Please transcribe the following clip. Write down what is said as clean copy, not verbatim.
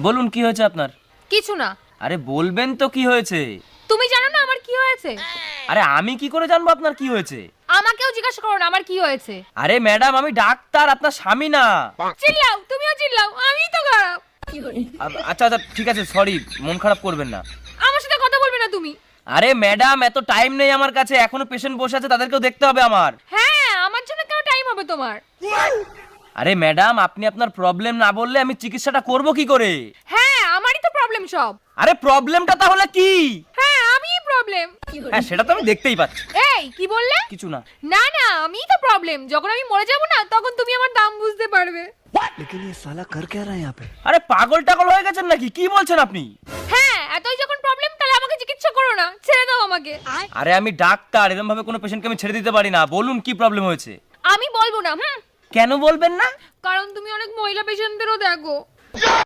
বলুন কি হয়েছে আপনার? কিছু না। আরে বলবেন তো কি হয়েছে? তুমি জানো না আমার কি হয়েছে? আরে আমি কি করে জানবো আপনার কি হয়েছে? আমাকেও জিজ্ঞাসা করো না আমার কি হয়েছে। আরে ম্যাডাম আমি ডাক্তার, আপনার স্বামী না। চিল্লাও, তুমিও চিল্লাও, আমিই তো খারাপ। আচ্ছা আচ্ছা ঠিক আছে, সরি, মন খারাপ করবেন না। আমার সাথে কথা বলবে না তুমি। আরে ম্যাডাম এত টাইম নেই আমার কাছে, এখনো পেশেন্ট বসে আছে, তাদেরকেও দেখতে হবে আমার। হ্যাঁ, আমার জন্য কেন টাইম হবে তোমার? আরে ম্যাডাম আপনি আপনার প্রবলেম না বললে আমি চিকিৎসাটা করব কি করে? হ্যাঁ, আমারই তো প্রবলেম সব। আরে প্রবলেমটা তাহলে কি? হ্যাঁ, আমিই প্রবলেম। হ্যাঁ সেটা তো আমি দেখতেই পাচ্ছি। এই কি বললে? কিছু না। না না, আমিই তো প্রবলেম। যখন আমি মরে যাব না তখন তুমি আমার দাম বুঝতে পারবে। लेकिन ये साला कर क्या रहा है यहाँ पे? আরে পাগল টাগল হয়ে গেছেন নাকি? কি বলছেন আপনি? হ্যাঁ, এতই যখন প্রবলেম তাহলে আমাকে চিকিৎসা করো না, ছেড়ে দাও আমাকে। আরে আমি ডাক্তার, এরকম ভাবে কোনো পেশেন্টকে আমি ছেড়ে দিতে পারি না। বলুন কি প্রবলেম হয়েছে? আমি বলবো না। কেন বলবেন না? কারণ তুমি অনেক মহিলা পেশেন্টদেরও দেখো।